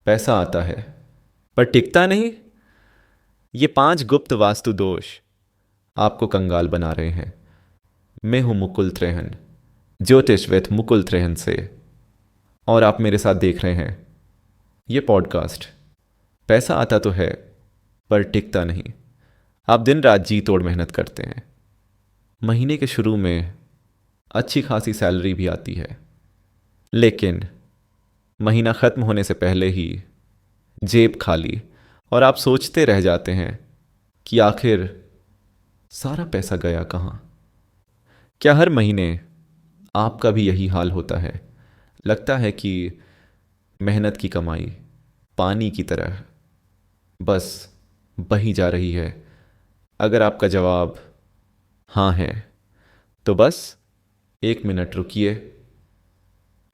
पैसा आता है पर टिकता नहीं। ये 5 गुप्त वास्तु दोष आपको कंगाल बना रहे हैं। मैं हूं मुकुल त्रेहन, ज्योतिष विद मुकुल त्रेहन से, और आप मेरे साथ देख रहे हैं ये पॉडकास्ट। पैसा आता तो है पर टिकता नहीं। आप दिन रात जी तोड़ मेहनत करते हैं। महीने के शुरू में अच्छी खासी सैलरी भी आती है, लेकिन महीना ख़त्म होने से पहले ही जेब खाली, और आप सोचते रह जाते हैं कि आखिर सारा पैसा गया कहाँ। क्या हर महीने आपका भी यही हाल होता है? लगता है कि मेहनत की कमाई पानी की तरह बस बही जा रही है। अगर आपका जवाब हाँ है तो बस 1 मिनट रुकिए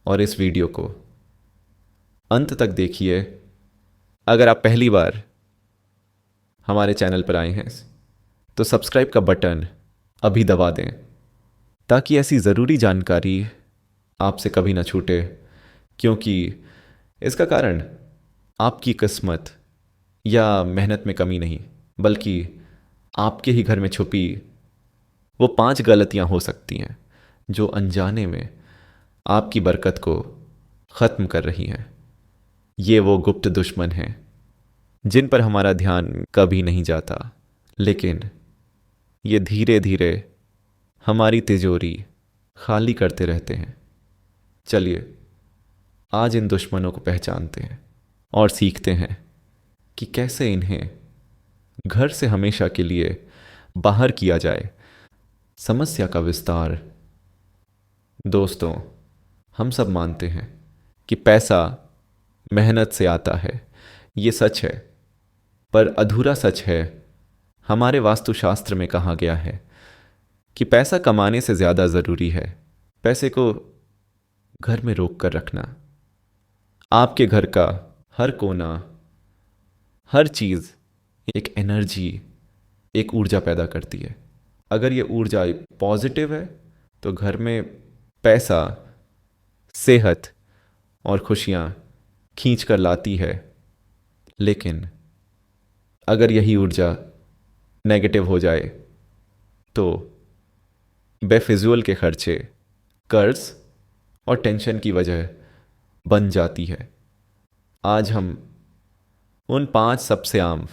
और इस वीडियो को अंत तक देखिए। अगर आप पहली बार हमारे चैनल पर आए हैं तो सब्सक्राइब का बटन अभी दबा दें, ताकि ऐसी ज़रूरी जानकारी आपसे कभी ना छूटे। क्योंकि इसका कारण आपकी किस्मत या मेहनत में कमी नहीं, बल्कि आपके ही घर में छुपी वो 5 गलतियां हो सकती हैं जो अनजाने में आपकी बरकत को ख़त्म कर रही हैं। ये वो गुप्त दुश्मन हैं जिन पर हमारा ध्यान कभी नहीं जाता, लेकिन ये धीरे धीरे हमारी तिजोरी खाली करते रहते हैं। चलिए आज इन दुश्मनों को पहचानते हैं और सीखते हैं कि कैसे इन्हें घर से हमेशा के लिए बाहर किया जाए। समस्या का विस्तार। दोस्तों, हम सब मानते हैं कि पैसा मेहनत से आता है, ये सच है, पर अधूरा सच है। हमारे वास्तुशास्त्र में कहा गया है कि पैसा कमाने से ज़्यादा ज़रूरी है पैसे को घर में रोक कर रखना। आपके घर का हर कोना, हर चीज़ एक एनर्जी, एक ऊर्जा पैदा करती है। अगर ये ऊर्जा पॉजिटिव है तो घर में पैसा, सेहत और खुशियाँ खींच कर लाती है। लेकिन अगर यही ऊर्जा नेगेटिव हो जाए तो बेफिजूल के खर्चे, कर्ज और टेंशन की वजह बन जाती है। आज हम उन 5 सबसे आम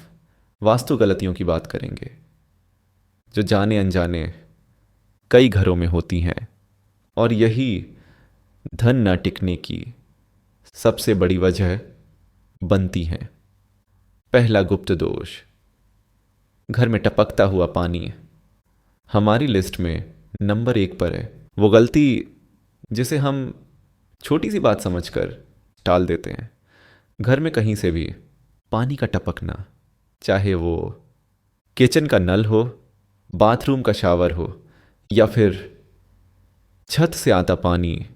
वास्तु गलतियों की बात करेंगे जो जाने अनजाने कई घरों में होती हैं, और यही धन न टिकने की सबसे बड़ी वजह बनती हैं। पहला गुप्त दोष, घर में टपकता हुआ पानी हमारी लिस्ट में नंबर 1 पर है। वो गलती जिसे हम छोटी सी बात समझकर टाल देते हैं। घर में कहीं से भी पानी का टपकना, चाहे वो किचन का नल हो, बाथरूम का शावर हो, या फिर छत से आता पानी,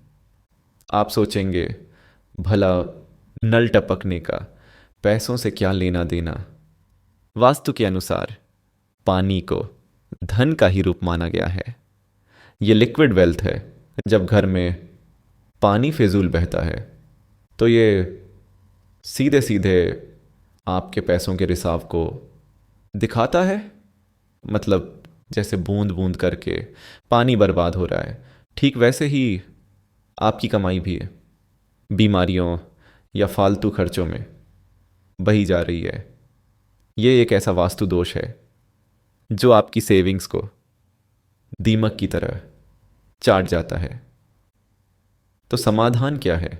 आप सोचेंगे भला नल टपकने का पैसों से क्या लेना देना। वास्तु के अनुसार पानी को धन का ही रूप माना गया है। ये लिक्विड वेल्थ है। जब घर में पानी फिजूल बहता है तो ये सीधे सीधे आपके पैसों के रिसाव को दिखाता है। मतलब जैसे बूंद बूंद करके पानी बर्बाद हो रहा है, ठीक वैसे ही आपकी कमाई भी बीमारियों या फालतू खर्चों में बही जा रही है। ये एक ऐसा वास्तु दोष है जो आपकी सेविंग्स को दीमक की तरह चाट जाता है। तो समाधान क्या है?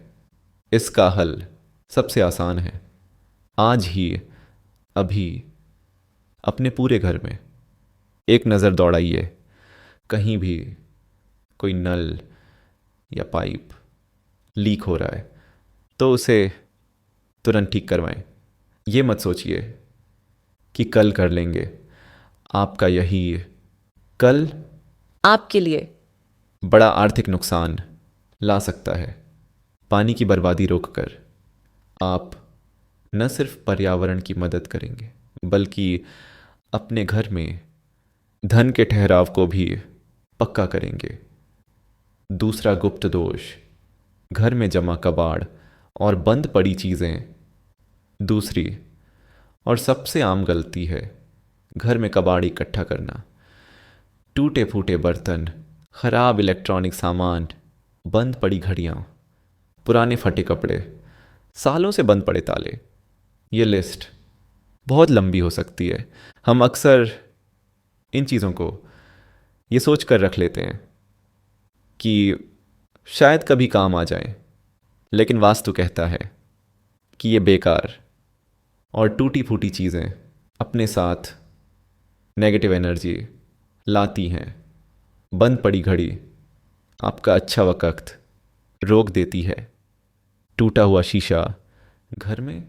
इसका हल सबसे आसान है। आज ही, अभी अपने पूरे घर में एक नज़र दौड़ाइए। कहीं भी कोई नल या पाइप लीक हो रहा है तो उसे तुरंत ठीक करवाएं। ये मत सोचिए कि कल कर लेंगे। आपका यही कल आपके लिए बड़ा आर्थिक नुकसान ला सकता है। पानी की बर्बादी रोककर आप न सिर्फ पर्यावरण की मदद करेंगे, बल्कि अपने घर में धन के ठहराव को भी पक्का करेंगे। दूसरा गुप्त दोष, घर में जमा कबाड़ और बंद पड़ी चीज़ें दूसरी और सबसे आम गलती है घर में कबाड़ इकट्ठा करना। टूटे फूटे बर्तन, खराब इलेक्ट्रॉनिक सामान, बंद पड़ी घड़ियाँ, पुराने फटे कपड़े, सालों से बंद पड़े ताले। ये लिस्ट बहुत लंबी हो सकती है। हम अक्सर इन चीज़ों को ये सोच कर रख लेते हैं कि शायद कभी काम आ जाए, लेकिन वास्तु कहता है कि ये बेकार और टूटी फूटी चीज़ें अपने साथ नेगेटिव एनर्जी लाती हैं। बंद पड़ी घड़ी आपका अच्छा वक्त रोक देती है। टूटा हुआ शीशा घर में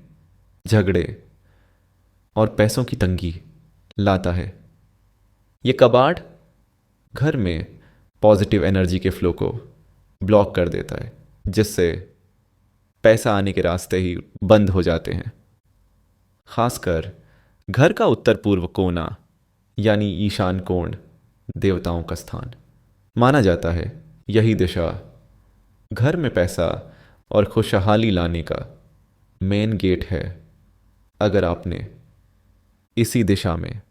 झगड़े और पैसों की तंगी लाता है। ये कबाड़ घर में पॉजिटिव एनर्जी के फ्लो को ब्लॉक कर देता है, जिससे पैसा आने के रास्ते ही बंद हो जाते हैं। खासकर घर का उत्तर पूर्व कोना यानी ईशान कोण देवताओं का स्थान माना जाता है। यही दिशा घर में पैसा और खुशहाली लाने का मेन गेट है। अगर आपने इसी दिशा में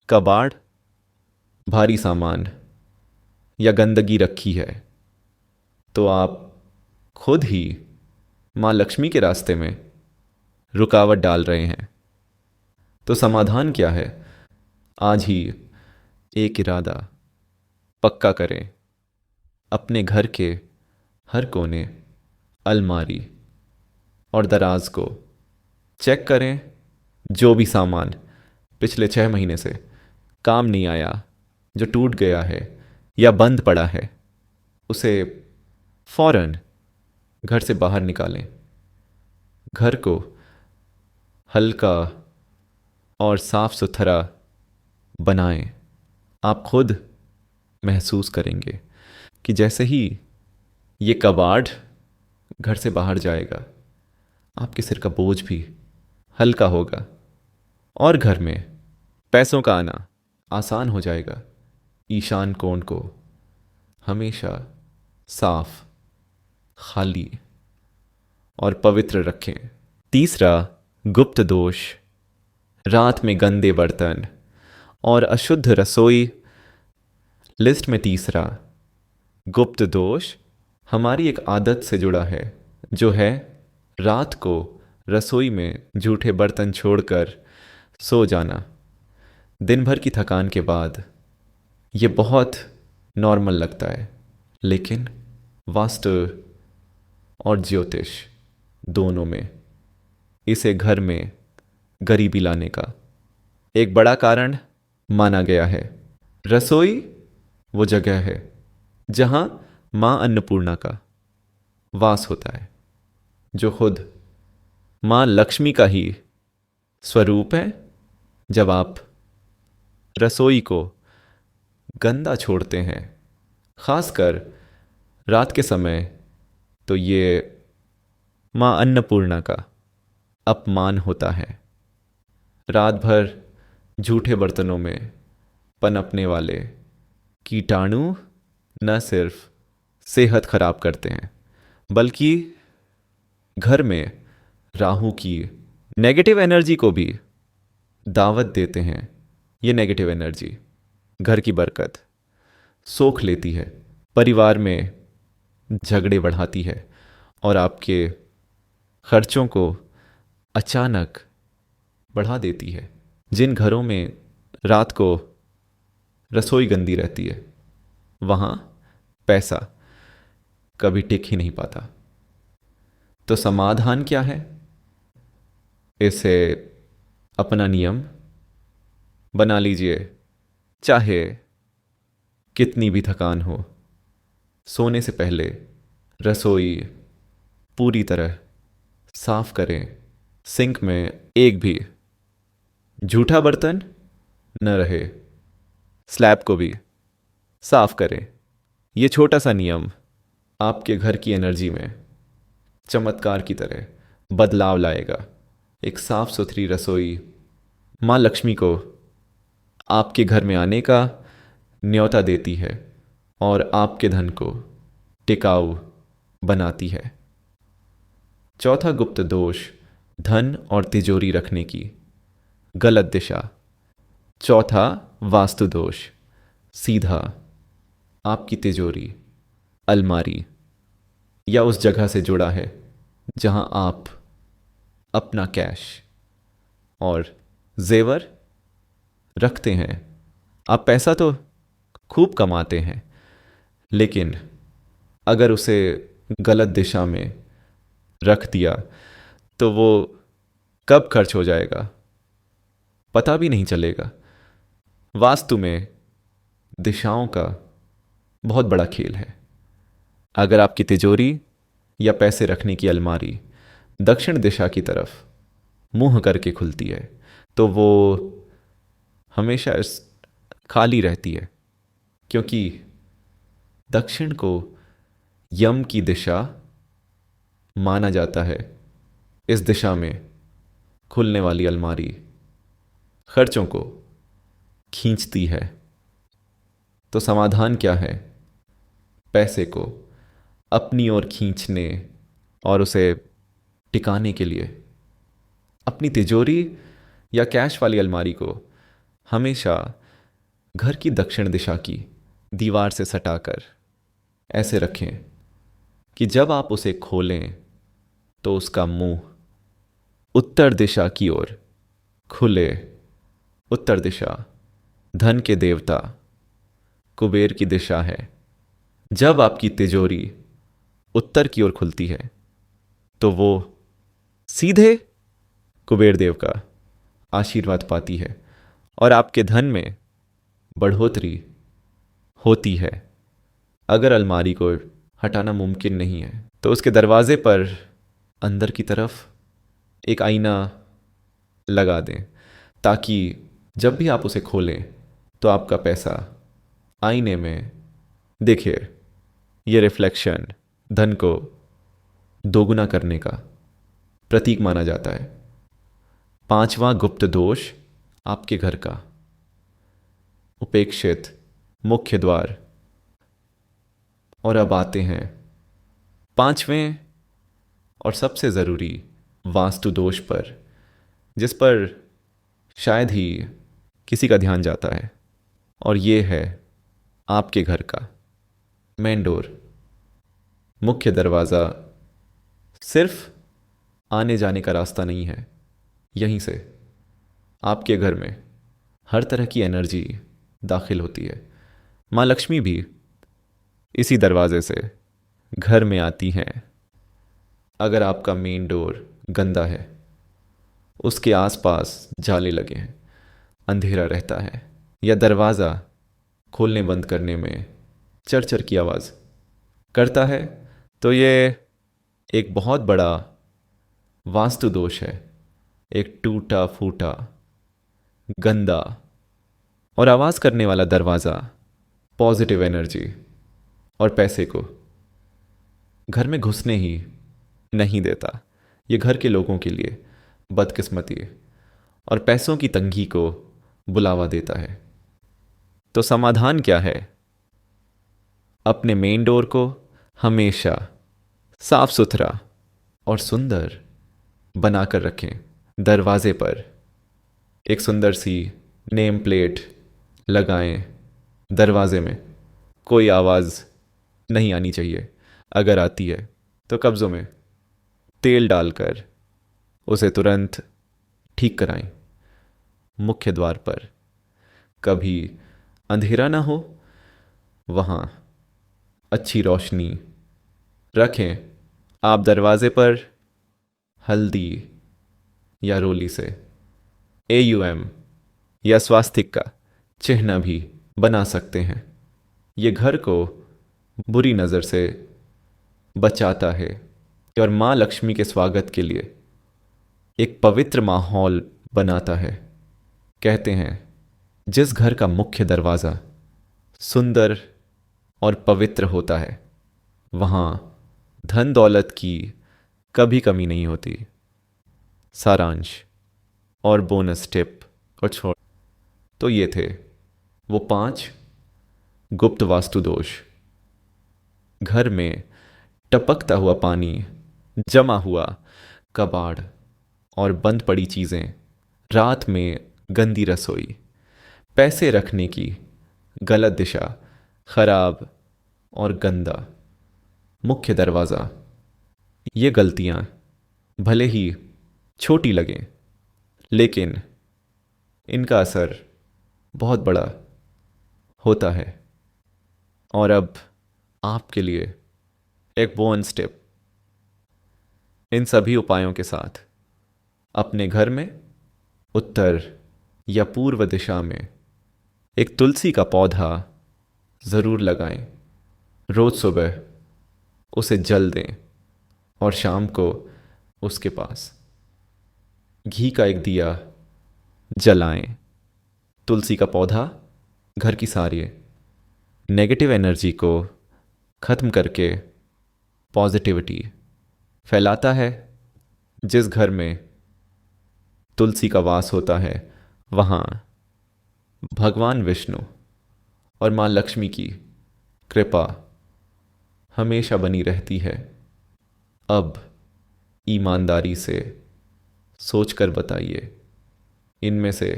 कबाड़, भारी सामान या गंदगी रखी है, तो आप खुद ही माँ लक्ष्मी के रास्ते में रुकावट डाल रहे हैं। तो समाधान क्या है? आज ही एक इरादा पक्का करें। अपने घर के हर कोने, अलमारी और दराज को चेक करें। जो भी सामान पिछले 6 महीने से काम नहीं आया, जो टूट गया है या बंद पड़ा है, उसे फौरन घर से बाहर निकालें। घर को हल्का और साफ सुथरा बनाएं। आप खुद महसूस करेंगे कि जैसे ही ये कबाड़ घर से बाहर जाएगा, आपके सिर का बोझ भी हल्का होगा और घर में पैसों का आना आसान हो जाएगा। ईशान कोण को हमेशा साफ, खाली और पवित्र रखें। तीसरा गुप्त दोष, रात में गंदे बर्तन और अशुद्ध रसोई। लिस्ट में तीसरा गुप्त दोष हमारी एक आदत से जुड़ा है, जो है रात को रसोई में जूठे बर्तन छोड़कर सो जाना। दिन भर की थकान के बाद ये बहुत नॉर्मल लगता है, लेकिन वास्तु और ज्योतिष दोनों में इसे घर में गरीबी लाने का एक बड़ा कारण माना गया है। रसोई वो जगह है जहाँ माँ अन्नपूर्णा का वास होता है, जो खुद माँ लक्ष्मी का ही स्वरूप है। जब आप रसोई को गंदा छोड़ते हैं, खासकर रात के समय, तो ये माँ अन्नपूर्णा का अपमान होता है। रात भर झूठे बर्तनों में पनपने वाले कीटाणु न सिर्फ सेहत खराब करते हैं, बल्कि घर में राहु की नेगेटिव एनर्जी को भी दावत देते हैं। ये नेगेटिव एनर्जी घर की बरकत सोख लेती है, परिवार में झगड़े बढ़ाती है और आपके खर्चों को अचानक बढ़ा देती है। जिन घरों में रात को रसोई गंदी रहती है, वहाँ पैसा कभी टिक ही नहीं पाता। तो समाधान क्या है? इसे अपना नियम बना लीजिए। चाहे कितनी भी थकान हो, सोने से पहले रसोई पूरी तरह साफ करें। सिंक में एक भी झूठा बर्तन न रहे। स्लैब को भी साफ करें। ये छोटा सा नियम आपके घर की एनर्जी में चमत्कार की तरह बदलाव लाएगा। एक साफ सुथरी रसोई माँ लक्ष्मी को आपके घर में आने का न्योता देती है और आपके धन को टिकाऊ बनाती है। चौथा गुप्त दोष धन और तिजोरी रखने की गलत दिशा। चौथा, वास्तु दोष, सीधा आपकी तिजोरी, अलमारी या उस जगह से जुड़ा है जहां आप अपना कैश और जेवर रखते हैं। आप पैसा तो खूब कमाते हैं, लेकिन अगर उसे गलत दिशा में रख दिया तो वो कब खर्च हो जाएगा पता भी नहीं चलेगा। वास्तु में दिशाओं का बहुत बड़ा खेल है। अगर आपकी तिजोरी या पैसे रखने की अलमारी दक्षिण दिशा की तरफ मुंह करके खुलती है तो वो हमेशा खाली रहती है, क्योंकि दक्षिण को यम की दिशा माना जाता है। इस दिशा में खुलने वाली अलमारी खर्चों को खींचती है। तो समाधान क्या है? पैसे को अपनी ओर खींचने और उसे टिकाने के लिए अपनी तिजोरी या कैश वाली अलमारी को हमेशा घर की दक्षिण दिशा की दीवार से सटाकर ऐसे रखें कि जब आप उसे खोलें तो उसका मुंह उत्तर दिशा की ओर खुले। उत्तर दिशा धन के देवता कुबेर की दिशा है। जब आपकी तिजोरी उत्तर की ओर खुलती है तो वो सीधे कुबेर देव का आशीर्वाद पाती है और आपके धन में बढ़ोतरी होती है। अगर अलमारी को हटाना मुमकिन नहीं है तो उसके दरवाजे पर अंदर की तरफ एक आईना लगा दें, ताकि जब भी आप उसे खोलें तो आपका पैसा आईने में दिखे। ये रिफ्लेक्शन धन को दोगुना करने का प्रतीक माना जाता है। पांचवा गुप्त दोष आपके घर का उपेक्षित मुख्य द्वार। और अब आते हैं पांचवें और सबसे ज़रूरी वास्तु दोष पर, जिस पर शायद ही किसी का ध्यान जाता है, और ये है आपके घर का मेन डोर, मुख्य दरवाज़ा। सिर्फ आने जाने का रास्ता नहीं है। यहीं से आपके घर में हर तरह की एनर्जी दाखिल होती है। माँ लक्ष्मी भी इसी दरवाजे से घर में आती हैं। अगर आपका मेन डोर गंदा है, उसके आसपास जाले लगे हैं, अंधेरा रहता है, या दरवाज़ा खोलने बंद करने में चरचर की आवाज़ करता है, तो ये एक बहुत बड़ा वास्तु दोष है। एक टूटा फूटा, गंदा और आवाज़ करने वाला दरवाज़ा पॉजिटिव एनर्जी और पैसे को घर में घुसने ही नहीं देता। ये घर के लोगों के लिए बदकिस्मती और पैसों की तंगी को बुलावा देता है। तो समाधान क्या है? अपने मेन डोर को हमेशा साफ सुथरा और सुंदर बनाकर रखें। दरवाजे पर एक सुंदर सी नेम प्लेट लगाएं। दरवाजे में कोई आवाज़ नहीं आनी चाहिए। अगर आती है तो कब्ज़ों में तेल डालकर उसे तुरंत ठीक कराएं। मुख्य द्वार पर कभी अंधेरा ना हो, वहाँ अच्छी रोशनी रखें। आप दरवाजे पर हल्दी या रोली से AUM या स्वास्तिक का चिन्ह भी बना सकते हैं। ये घर को बुरी नज़र से बचाता है और माँ लक्ष्मी के स्वागत के लिए एक पवित्र माहौल बनाता है। कहते हैं, जिस घर का मुख्य दरवाज़ा सुंदर और पवित्र होता है, वहाँ धन दौलत की कभी कमी नहीं होती। सारांश और बोनस टिप और छोड़ तो ये थे वो 5 गुप्त वास्तु दोष। घर में टपकता हुआ पानी, जमा हुआ कबाड़, और बंद पड़ी चीज़ें, रात में गंदी रसोई, पैसे रखने की गलत दिशा, खराब और गंदा मुख्य दरवाज़ा। ये गलतियाँ भले ही छोटी लगें, लेकिन इनका असर बहुत बड़ा होता है। और अब आपके लिए एक बोनस टिप। इन सभी उपायों के साथ अपने घर में उत्तर या पूर्व दिशा में एक तुलसी का पौधा ज़रूर लगाएं। रोज़ सुबह उसे जल दें और शाम को उसके पास घी का एक दिया जलाएं। तुलसी का पौधा घर की सारी नेगेटिव एनर्जी को ख़त्म करके पॉजिटिविटी फैलाता है। जिस घर में तुलसी का वास होता है वहाँ भगवान विष्णु और माँ लक्ष्मी की कृपा हमेशा बनी रहती है। अब ईमानदारी से सोचकर बताइए, इनमें से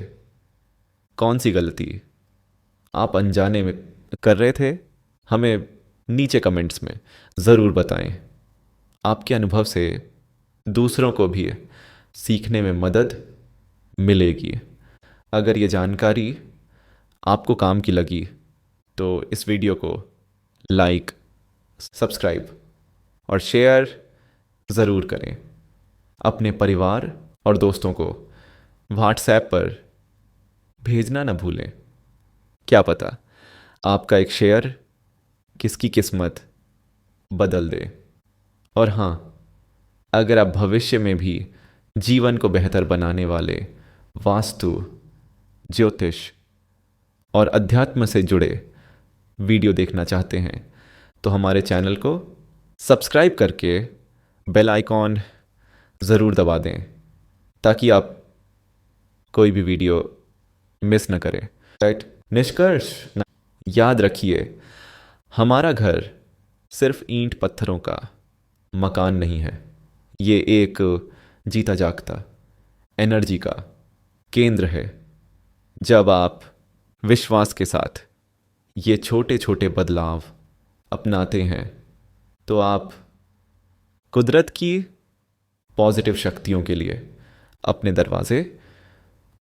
कौन सी गलती आप अनजाने में कर रहे थे? हमें नीचे कमेंट्स में ज़रूर बताएं। आपके अनुभव से दूसरों को भी सीखने में मदद मिलेगी। अगर ये जानकारी आपको काम की लगी तो इस वीडियो को लाइक, सब्सक्राइब और शेयर ज़रूर करें। अपने परिवार और दोस्तों को व्हाट्सएप पर भेजना न भूलें। क्या पता आपका एक शेयर किसकी किस्मत बदल दे। और हाँ, अगर आप भविष्य में भी जीवन को बेहतर बनाने वाले वास्तु, ज्योतिष और अध्यात्म से जुड़े वीडियो देखना चाहते हैं तो हमारे चैनल को सब्सक्राइब करके बेल आइकॉन ज़रूर दबा दें ताकि आप कोई भी वीडियो मिस न करें। राइट, निष्कर्ष याद रखिए, हमारा घर सिर्फ ईंट पत्थरों का मकान नहीं है। ये एक जीता जागता एनर्जी का केंद्र है। जब आप विश्वास के साथ ये छोटे छोटे बदलाव अपनाते हैं तो आप कुदरत की पॉजिटिव शक्तियों के लिए अपने दरवाजे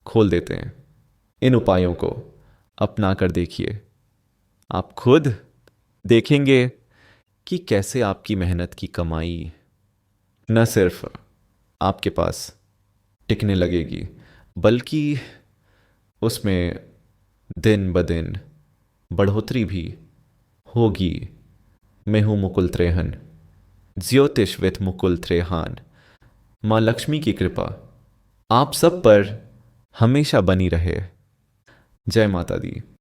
खोल देते हैं। इन उपायों को अपना कर देखिए, आप खुद देखेंगे कि कैसे आपकी मेहनत की कमाई न सिर्फ आपके पास टिकने लगेगी, बल्कि उसमें दिन ब दिन बढ़ोतरी भी होगी। मैं हूँ मुकुल त्रेहन, ज्योतिष विद मुकुल त्रेहान। माँ लक्ष्मी की कृपा आप सब पर हमेशा बनी रहे। जय माता दी।